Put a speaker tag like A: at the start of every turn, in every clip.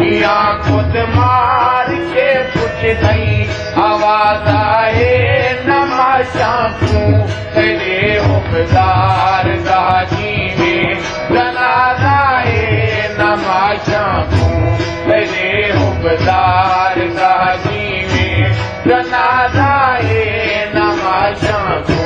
A: मियां खुद मार के पुछदई आवाज आए नमाशा तू तेरे हुबदार दाजी में जनाजा है नमाशा तू तेरे हुबदार दाजी में जनाजा है नमाशा तू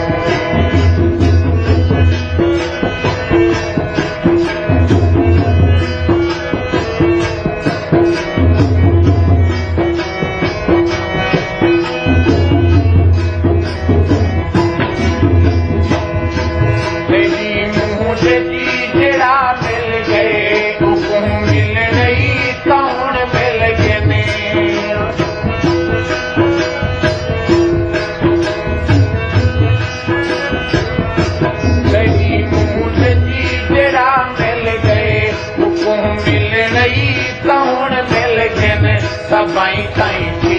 A: सबाई ताई थी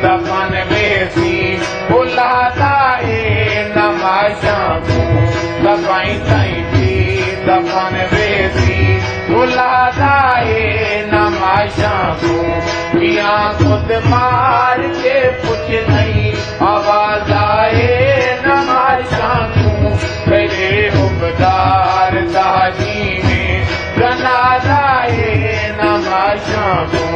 A: दफन बेसी बुलाता है नमाशा तू सबाई ताई थी दफन बेसी बुलाता है नमाशा तू मियां खुद मार के पुछदई आवाज आए नमाशा तू तेरे हुबदार दाजी में जनाजा है नमाशा तू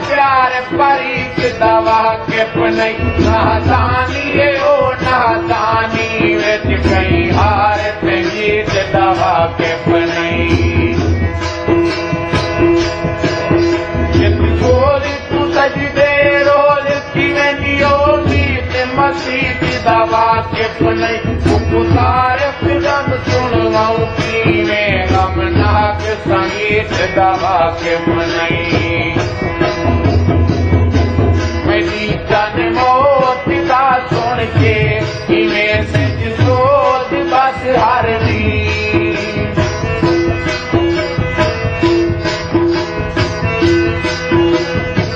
A: प्यार परीक दवा के पनई नादानी है ओ नादानी वेच कई हार ते जीत दवा के पनई जित गोल तू सजदे रोल की वेंदियो नीत मसीह दवा के पनई पुकार फिरन सुनवाऊं की में गमनाक संगीत दवा के पनई मौत का सुन के इमें से सोच बस हर दी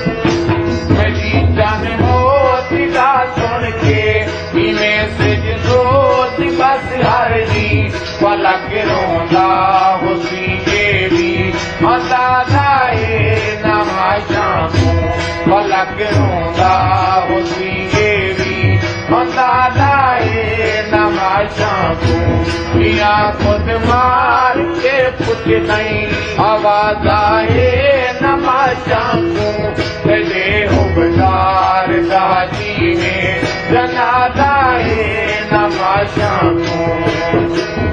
A: मेरी जान मौत का सुन के इमें से सोच बस हर दी पलक रोंदा हुसी के भी अंदाजा है नमाशा तू पलक रोंदा हुसी के भी अंदाजा है नमाशा तू मियां खुद मार के पुछदई आवाज आए नमाशा तू तेरे हुबदार दाजी में जनाजा है नमाशा तू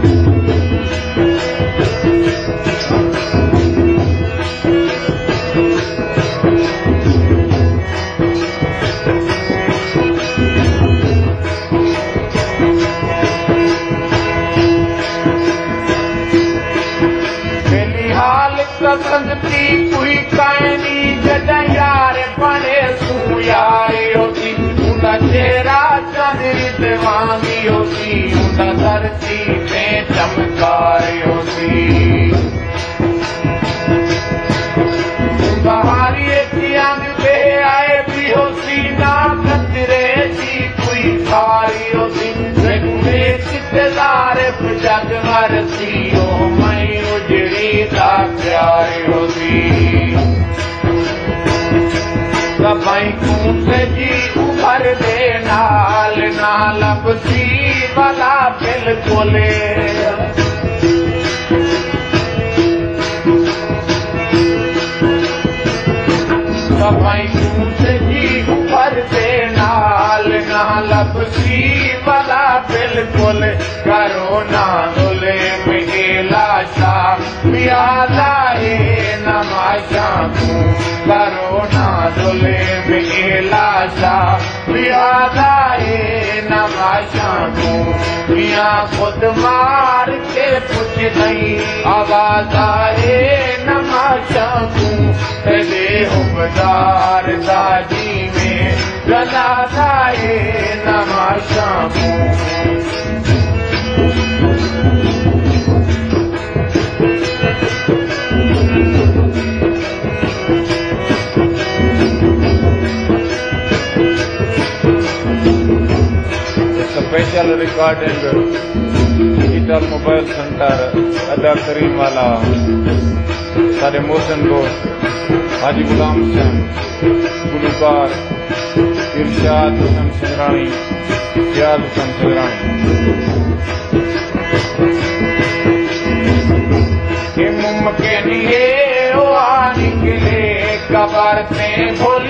A: संगती कोई कायनी जदा यार बने तू यार होती उनका चेहरा चंद्र दीवानी होती उनका धरती में चमकार होती बहारी कियांग पे आए भी होती ना कतरे की कोई खारी होती कितदार जग मरती हो मैं उजड़ी दा प्यारी होती सबाई कूट जी उभर दे नाल ना लबसी वाला बिल्कुल सबाई कूट जी उभर दे नाल ना लबसी वाला बिल्कुल करो ना दुले में लाशा प्याला है नमाशा तू करो ना दुले में लाशा प्याला है नमाशा तू मियां खुद मार के पुछदई आवाज आए नमाशा तू तेरे हुबदार दाजी में जनाजा है नमाशा तू
B: special recording digital mobile centre अदा करीम वाला सारे मोहसिन दोस्त हाजी गुलाम हुसैन गुलकार इरशाद हुसैन सिंगरानी फयाज हुसैन सिंगरानी
A: मुमकिन ये हुआ निकले कबर से भूल